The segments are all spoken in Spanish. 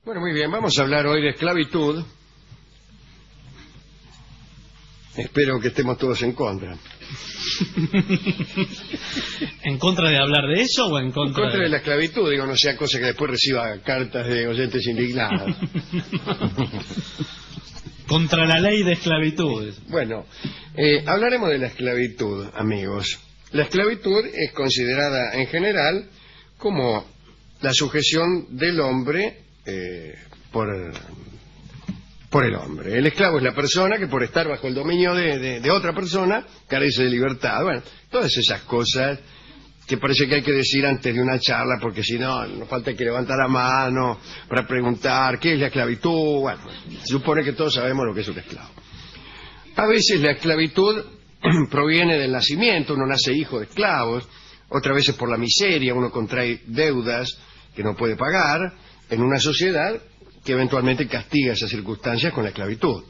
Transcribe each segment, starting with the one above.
Bueno, muy bien, vamos a hablar hoy de esclavitud. Espero que estemos todos en contra. ¿En contra de hablar de eso o en contra, de la esclavitud? Digo, no sea cosa que después reciba cartas de oyentes indignados. Contra la ley de esclavitud. Bueno, hablaremos de la esclavitud, amigos. La esclavitud es considerada en general como la sujeción del hombre por el hombre. El esclavo es la persona que por estar bajo el dominio de otra persona carece de libertad. Bueno, todas esas cosas que parece que hay que decir antes de una charla, porque si no, nos falta que levantar la mano para preguntar qué es la esclavitud. Bueno, se supone que todos sabemos lo que es un esclavo. A veces la esclavitud proviene del nacimiento, uno nace hijo de esclavos, otras veces por la miseria, uno contrae deudas que no puede pagar en una sociedad que eventualmente castiga esas circunstancias con la esclavitud.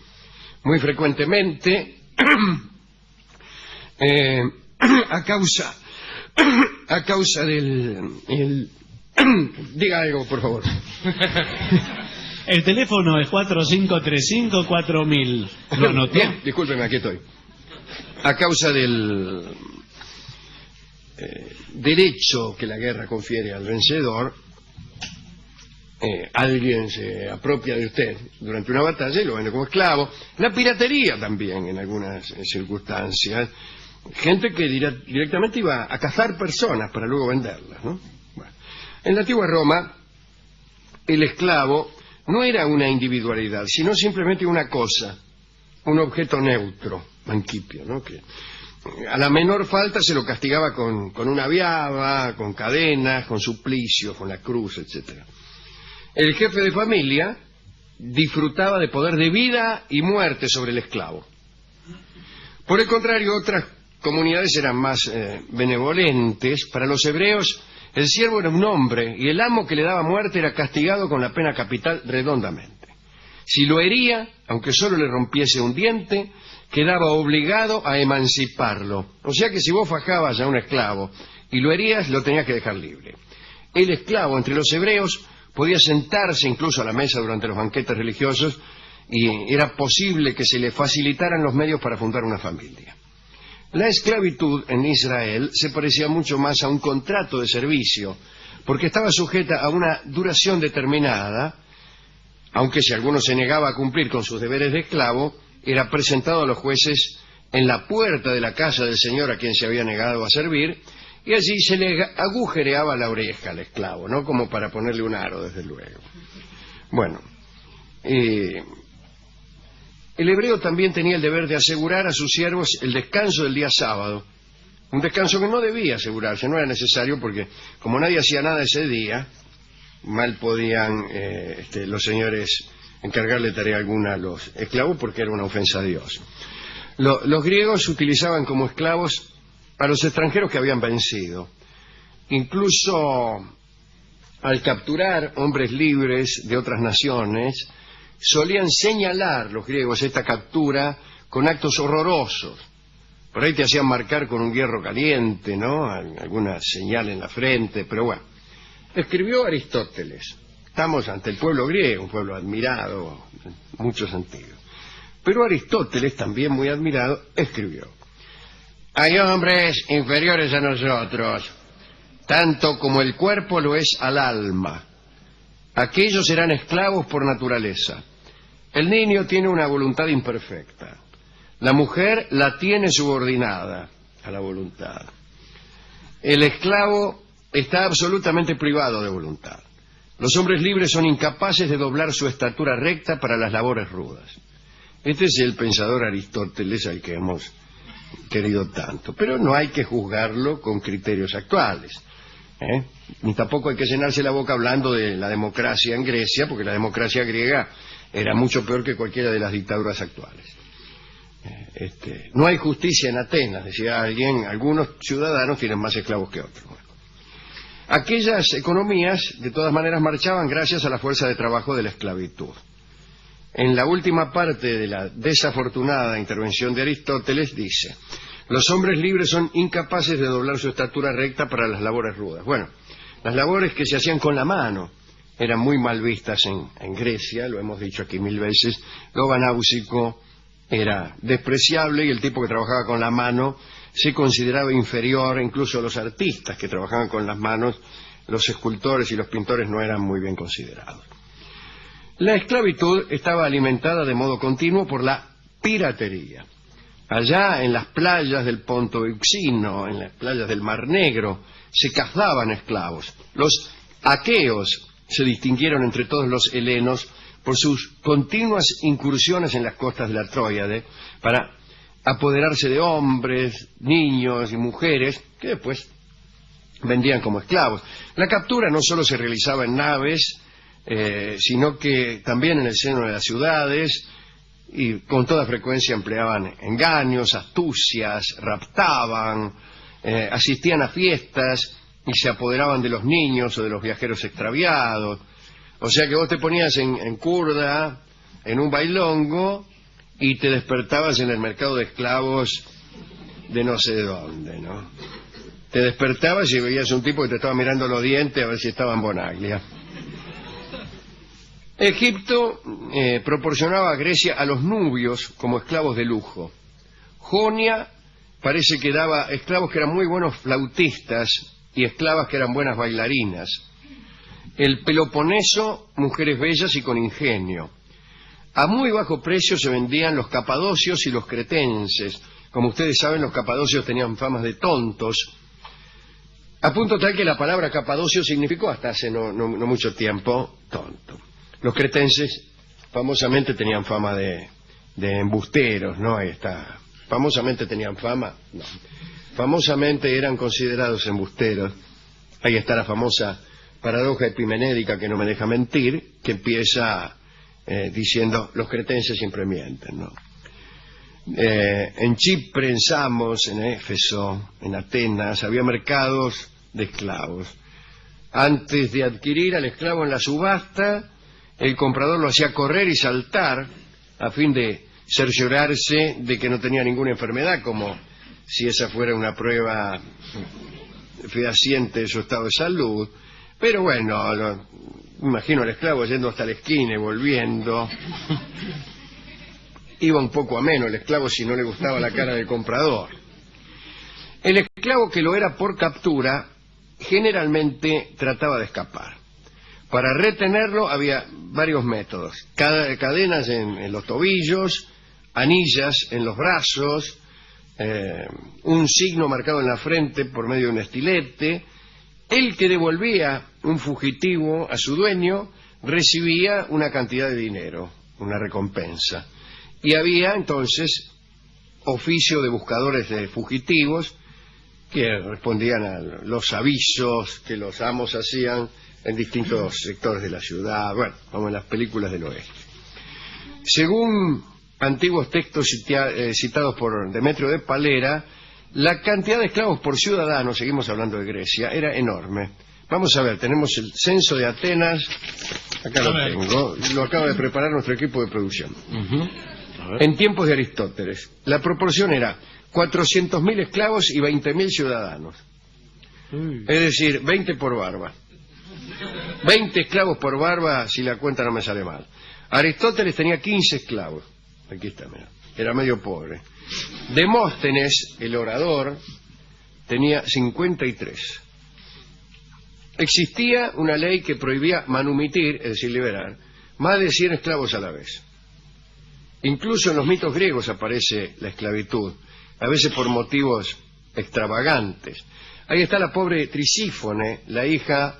Muy frecuentemente, a causa del... Diga algo, por favor. El teléfono es 4535-4000. ¿Lo anotó? Bien, discúlpeme, aquí estoy. A causa del derecho que la guerra confiere al vencedor, alguien se apropia de usted durante una batalla y lo vende como esclavo. La piratería también, en algunas circunstancias. Gente que directamente iba a cazar personas para luego venderlas, ¿no? Bueno, en la antigua Roma, el esclavo no era una individualidad, sino simplemente una cosa, un objeto neutro, mancipio, ¿no? Que a la menor falta se lo castigaba con una viaba, con cadenas, con suplicios, con la cruz, etcétera. El jefe de familia disfrutaba de poder de vida y muerte sobre el esclavo. Por el contrario, otras comunidades eran más benevolentes. Para los hebreos, el siervo era un hombre y el amo que le daba muerte era castigado con la pena capital redondamente. Si lo hería, aunque solo le rompiese un diente, quedaba obligado a emanciparlo. O sea que si vos fajabas a un esclavo y lo herías, lo tenías que dejar libre. El esclavo entre los hebreos podía sentarse incluso a la mesa durante los banquetes religiosos y era posible que se le facilitaran los medios para fundar una familia. La esclavitud en Israel se parecía mucho más a un contrato de servicio, porque estaba sujeta a una duración determinada, aunque si alguno se negaba a cumplir con sus deberes de esclavo, era presentado a los jueces en la puerta de la casa del señor a quien se había negado a servir, y allí se le agujereaba la oreja al esclavo, ¿no? Como para ponerle un aro, desde luego. Bueno, el hebreo también tenía el deber de asegurar a sus siervos el descanso del día sábado, un descanso que no debía asegurarse, no era necesario porque como nadie hacía nada ese día, mal podían los señores encargarle tarea alguna a los esclavos porque era una ofensa a Dios. Los griegos utilizaban como esclavos a los extranjeros que habían vencido. Incluso al capturar hombres libres de otras naciones, solían señalar los griegos esta captura con actos horrorosos. Por ahí te hacían marcar con un hierro caliente, ¿no? Alguna señal en la frente, pero bueno. Escribió Aristóteles. Estamos ante el pueblo griego, un pueblo admirado en muchos sentidos. Pero Aristóteles, también muy admirado, escribió: hay hombres inferiores a nosotros, tanto como el cuerpo lo es al alma. Aquellos serán esclavos por naturaleza. El niño tiene una voluntad imperfecta. La mujer la tiene subordinada a la voluntad. El esclavo está absolutamente privado de voluntad. Los hombres libres son incapaces de doblar su estatura recta para las labores rudas. Este es el pensador Aristóteles al que hemos querido tanto, pero no hay que juzgarlo con criterios actuales, ni tampoco hay que llenarse la boca hablando de la democracia en Grecia, porque la democracia griega era mucho peor que cualquiera de las dictaduras actuales. No hay justicia en Atenas, decía alguien, algunos ciudadanos tienen más esclavos que otros. Bueno, aquellas economías de todas maneras marchaban gracias a la fuerza de trabajo de la esclavitud. En la última parte de la desafortunada intervención de Aristóteles dice: los hombres libres son incapaces de doblar su estatura recta para las labores rudas. Bueno, las labores que se hacían con la mano, eran muy mal vistas en Grecia, lo hemos dicho aquí 1000 veces. Lo banáusico era despreciable y el tipo que trabajaba con la mano se consideraba inferior, incluso a los artistas que trabajaban con las manos, los escultores y los pintores no eran muy bien considerados. La esclavitud estaba alimentada de modo continuo por la piratería. Allá en las playas del Ponto Euxino, en las playas del Mar Negro, se cazaban esclavos. Los aqueos se distinguieron entre todos los helenos por sus continuas incursiones en las costas de la Tróyade para apoderarse de hombres, niños y mujeres que después vendían como esclavos. La captura no solo se realizaba en naves, sino que también en el seno de las ciudades, y con toda frecuencia empleaban engaños, astucias, raptaban, asistían a fiestas y se apoderaban de los niños o de los viajeros extraviados. O sea que vos te ponías en curda, en un bailongo, y te despertabas en el mercado de esclavos de no sé dónde, ¿no? Te despertabas y veías un tipo que te estaba mirando los dientes a ver si estaba en Bonaglia. Egipto proporcionaba a Grecia a los nubios como esclavos de lujo. Jonia parece que daba esclavos que eran muy buenos flautistas y esclavas que eran buenas bailarinas. El Peloponeso, mujeres bellas y con ingenio. A muy bajo precio se vendían los capadocios y los cretenses. Como ustedes saben, los capadocios tenían famas de tontos, a punto tal que la palabra capadocio significó hasta hace no mucho tiempo tonto. Los cretenses famosamente tenían fama de embusteros, ¿no? Ahí está. Famosamente tenían fama, no. Famosamente eran considerados embusteros. Ahí está la famosa paradoja epimenédica que no me deja mentir, que empieza diciendo los cretenses siempre mienten, ¿no? En Chipre, en Samos, en Éfeso, en Atenas, había mercados de esclavos. Antes de adquirir al esclavo en la subasta, el comprador lo hacía correr y saltar a fin de cerciorarse de que no tenía ninguna enfermedad, como si esa fuera una prueba fehaciente de su estado de salud. Pero bueno, imagino al esclavo yendo hasta la esquina y volviendo. Iba un poco ameno el esclavo si no le gustaba la cara del comprador. El esclavo que lo era por captura generalmente trataba de escapar. Para retenerlo había varios métodos: cadenas en los tobillos, anillas en los brazos, un signo marcado en la frente por medio de un estilete. El que devolvía un fugitivo a su dueño recibía una cantidad de dinero, una recompensa. Y había entonces oficio de buscadores de fugitivos que respondían a los avisos que los amos hacían en distintos sectores de la ciudad, bueno, como en las películas del oeste. Según antiguos textos citados por Demetrio de Palera, la cantidad de esclavos por ciudadano, seguimos hablando de Grecia, era enorme. Vamos a ver, tenemos el censo de Atenas, acá lo tengo, lo acaba de preparar nuestro equipo de producción. En tiempos de Aristóteles, la proporción era 400.000 esclavos y 20.000 ciudadanos. Es decir, 20 por barba. 20 esclavos por barba, si la cuenta no me sale mal. Aristóteles tenía 15 esclavos. Aquí está, mira. Era medio pobre. Demóstenes, el orador, tenía 53. Existía una ley que prohibía manumitir, es decir, liberar, más de 100 esclavos a la vez. Incluso en los mitos griegos aparece la esclavitud, a veces por motivos extravagantes. Ahí está la pobre Trisífone, la hija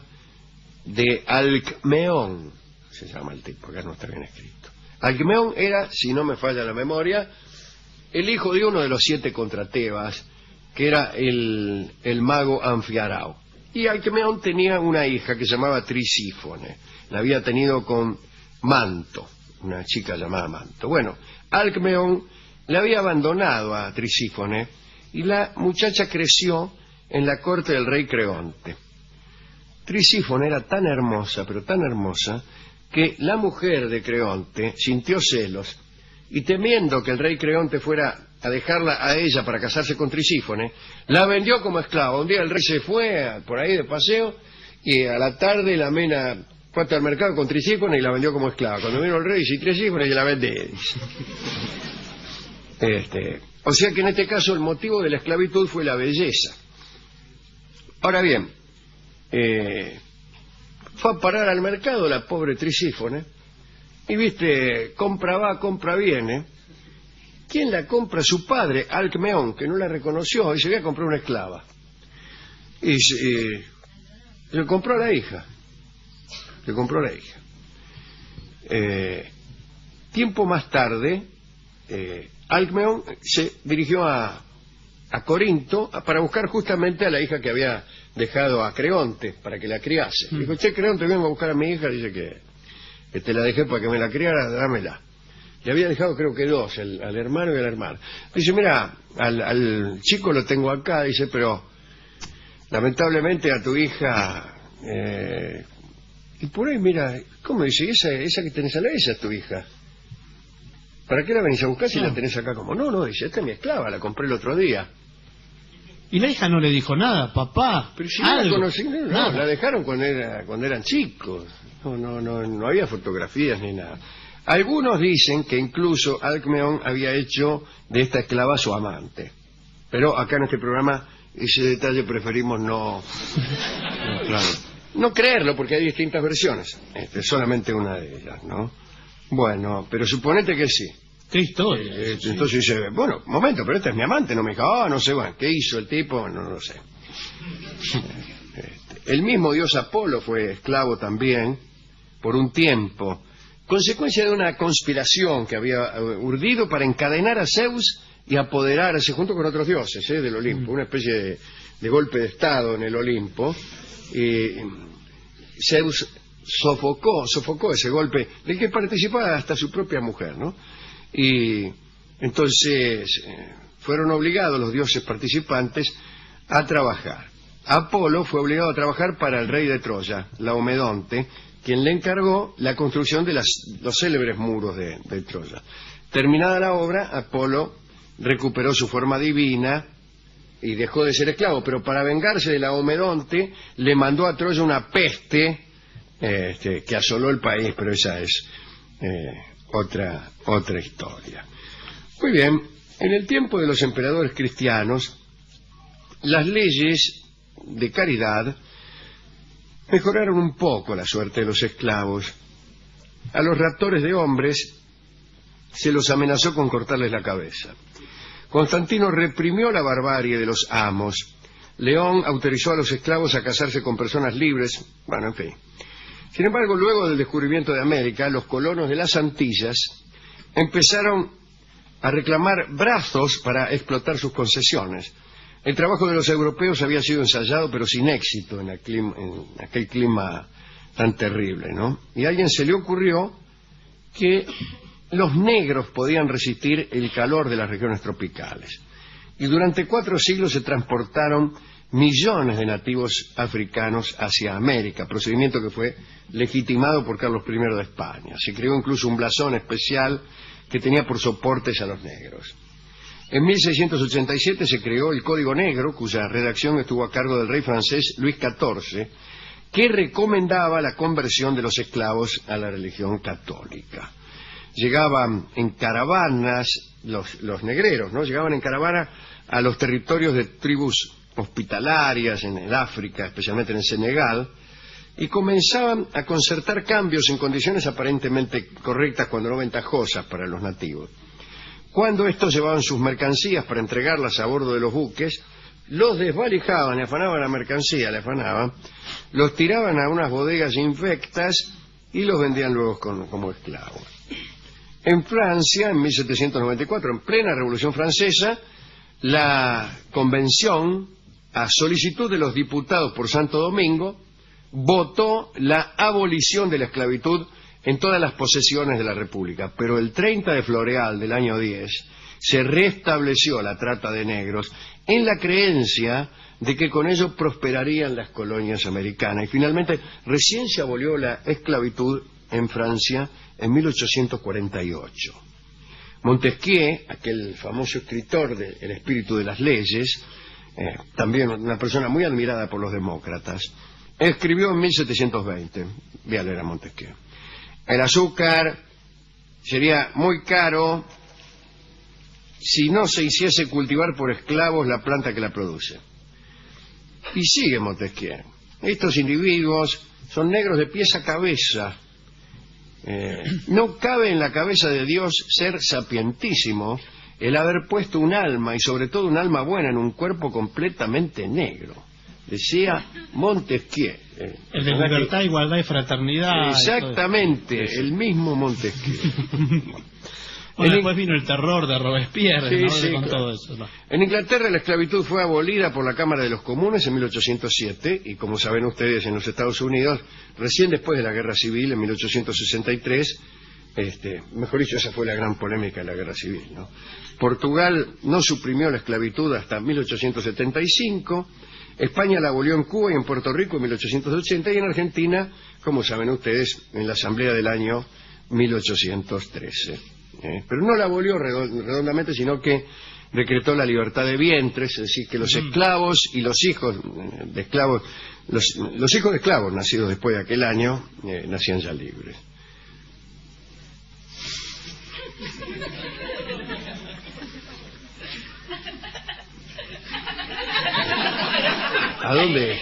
de Alcmeón, se llama el tipo, acá no está bien escrito. Alcmeón era, si no me falla la memoria, el hijo de uno de los 7 contra Tebas, que era el mago Anfiarao. Y Alcmeón tenía una hija que se llamaba Trisífone, la había tenido con Manto, una chica llamada Manto. Bueno, Alcmeón le había abandonado a Trisífone y la muchacha creció en la corte del rey Creonte. Trisífone era tan hermosa, pero tan hermosa, que la mujer de Creonte sintió celos y, temiendo que el rey Creonte fuera a dejarla a ella para casarse con Trisífone, la vendió como esclava. Un día el rey se fue por ahí de paseo y a la tarde la mena fue hasta el mercado con 3 hijos y la vendió como esclava. Cuando vino el rey, dice, 3 hijos y la vendí. O sea que en este caso el motivo de la esclavitud fue la belleza. Ahora bien, fue a parar al mercado la pobre Trisífone y viste, compra va, compra viene. ¿Quién la compra? Su padre, Alcmeón, que no la reconoció y se había comprado una esclava. Y le compró a la hija. Le compró a la hija. Tiempo más tarde, Alcmeón se dirigió a Corinto para buscar justamente a la hija que había dejado a Creonte para que la criase. Dijo, che, Creonte, vengo a buscar a mi hija, dice que te la dejé para que me la criara, dámela. Le había dejado creo que 2, al hermano y al hermano. Dice, mira, al chico lo tengo acá, dice, pero lamentablemente a tu hija... y por ahí, mira, ¿cómo dice? Esa que tenés a esa es tu hija. ¿Para qué la venís a buscar si la tenés acá? Como, no, dice, esta es mi esclava, la compré el otro día. Y la hija no le dijo nada, papá. Pero si no la conocí, no, la dejaron cuando eran chicos. No había fotografías ni nada. Algunos dicen que incluso Alcmeón había hecho de esta esclava su amante. Pero acá en este programa ese detalle preferimos no creerlo, porque hay distintas versiones. Solamente una de ellas, ¿no? Bueno, pero suponete que sí. ¿Qué historia? Entonces dice, bueno, momento, pero esta es mi amante, no me dijo, no sé, bueno, ¿qué hizo el tipo? No lo sé. El mismo dios Apolo fue esclavo también por un tiempo, consecuencia de una conspiración que había urdido para encadenar a Zeus y apoderarse junto con otros dioses del Olimpo, una especie de golpe de estado en el Olimpo. Zeus sofocó ese golpe del que participaba hasta su propia mujer, ¿no? Y entonces fueron obligados los dioses participantes a trabajar. Apolo fue obligado a trabajar para el rey de Troya, Laomedonte, quien le encargó la construcción de los célebres muros de Troya. Terminada la obra, Apolo recuperó su forma divina y dejó de ser esclavo, pero para vengarse de Laomedonte le mandó a Troya una peste que asoló el país, pero esa es otra historia. Muy bien, en el tiempo de los emperadores cristianos, las leyes de caridad mejoraron un poco la suerte de los esclavos. A los raptores de hombres se los amenazó con cortarles la cabeza. Constantino reprimió la barbarie de los amos. León autorizó a los esclavos a casarse con personas libres. Bueno, en fin. Sin embargo, luego del descubrimiento de América, los colonos de las Antillas empezaron a reclamar brazos para explotar sus concesiones. El trabajo de los europeos había sido ensayado, pero sin éxito en aquel clima tan terrible, ¿no? Y a alguien se le ocurrió que los negros podían resistir el calor de las regiones tropicales. Y durante 4 siglos se transportaron millones de nativos africanos hacia América, procedimiento que fue legitimado por Carlos I de España. Se creó incluso un blasón especial que tenía por soportes a los negros. En 1687 se creó el Código Negro, cuya redacción estuvo a cargo del rey francés Luis XIV, que recomendaba la conversión de los esclavos a la religión católica. Llegaban en caravanas, los negreros, ¿no? Llegaban en caravana a los territorios de tribus hospitalarias en el África, especialmente en el Senegal, y comenzaban a concertar cambios en condiciones aparentemente correctas cuando no ventajosas para los nativos. Cuando estos llevaban sus mercancías para entregarlas a bordo de los buques, los desvalijaban, le afanaban la mercancía, los tiraban a unas bodegas infectas y los vendían luego como esclavos. En Francia, en 1794, en plena Revolución Francesa, la Convención, a solicitud de los diputados por Santo Domingo, votó la abolición de la esclavitud en todas las posesiones de la República, pero el 30 de Floreal del año 10 se restableció la trata de negros en la creencia de que con ello prosperarían las colonias americanas. Y finalmente recién se abolió la esclavitud en Francia en 1848. Montesquieu, aquel famoso escritor de El espíritu de las leyes, también una persona muy admirada por los demócratas, escribió en 1720, voy a leer a Montesquieu. El azúcar sería muy caro si no se hiciese cultivar por esclavos la planta que la produce. Y sigue Montesquieu. Estos individuos son negros de pies a cabeza. No cabe en la cabeza de Dios ser sapientísimo el haber puesto un alma, y sobre todo un alma buena, en un cuerpo completamente negro. Decía Montesquieu. El de libertad, igualdad y fraternidad. Exactamente, el mismo Montesquieu. Bueno, después vino el terror de Robespierre, sí, ¿no? sí, Con claro. todo eso, ¿no? En Inglaterra la esclavitud fue abolida por la Cámara de los Comunes en 1807 y, como saben ustedes, en los Estados Unidos, recién después de la Guerra Civil, en 1863, mejor dicho, esa fue la gran polémica de la Guerra Civil, ¿no? Portugal no suprimió la esclavitud hasta 1875, España la abolió en Cuba y en Puerto Rico en 1880 y en Argentina, como saben ustedes, en la Asamblea del año 1813. Pero no la abolió redondamente, sino que decretó la libertad de vientres, es decir, que los esclavos y los hijos de esclavos, los hijos de esclavos nacidos después de aquel año, nacían ya libres. ¿A dónde?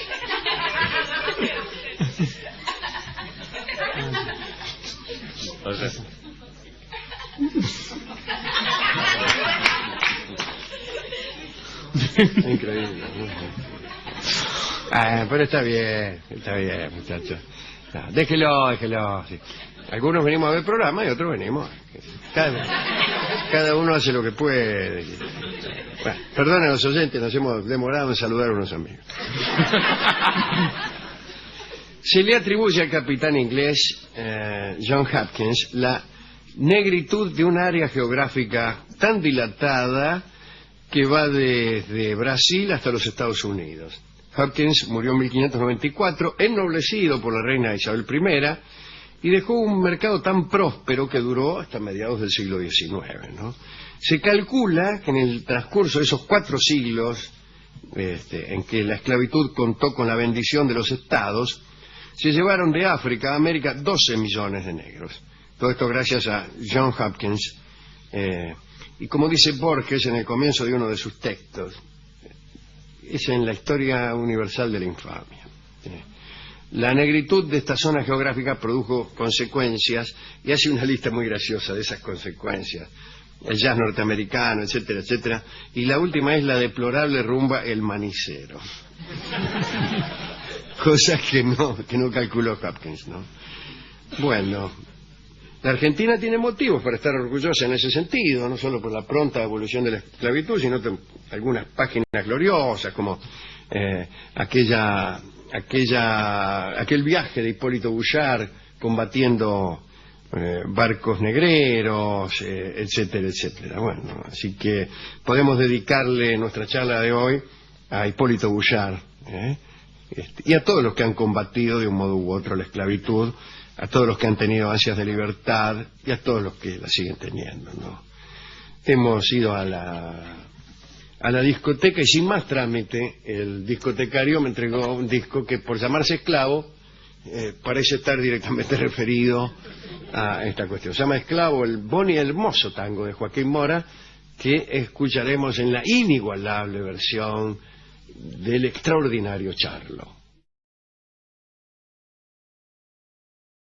Increíble. Pero está bien, muchachos. No, déjelo. Sí. Algunos venimos a ver programa y otros venimos. Cada uno hace lo que puede. Bueno, perdonen a los oyentes, nos hemos demorado en saludar a unos amigos. Se le atribuye al capitán inglés John Hopkins la negritud de un área geográfica tan dilatada que va desde Brasil hasta los Estados Unidos. Hopkins murió en 1594, ennoblecido por la reina Isabel I, y dejó un mercado tan próspero que duró hasta mediados del siglo XIX, ¿no? Se calcula que en el transcurso de esos 4 siglos, en que la esclavitud contó con la bendición de los estados, se llevaron de África a América 12 millones de negros. Todo esto gracias a John Hopkins. Y como dice Borges en el comienzo de uno de sus textos, es en la historia universal de la infamia. La negritud de esta zona geográfica produjo consecuencias, y hace una lista muy graciosa de esas consecuencias. El jazz norteamericano, etcétera, etcétera. Y la última es la deplorable rumba El Manicero. Cosas que no calculó Hopkins, ¿no? Bueno, la Argentina tiene motivos para estar orgullosa en ese sentido, no solo por la pronta evolución de la esclavitud, sino algunas páginas gloriosas, como aquel viaje de Hipólito Bouchard combatiendo barcos negreros, etcétera, etcétera. Bueno, así que podemos dedicarle nuestra charla de hoy a Hipólito Bouchard, y a todos los que han combatido de un modo u otro la esclavitud, a todos los que han tenido ansias de libertad y a todos los que la siguen teniendo, ¿no? Hemos ido a la discoteca y sin más trámite el discotecario me entregó un disco que, por llamarse Esclavo, parece estar directamente referido a esta cuestión. Se llama Esclavo, el bon y hermoso tango de Joaquín Mora, que escucharemos en la inigualable versión del extraordinario Charlo.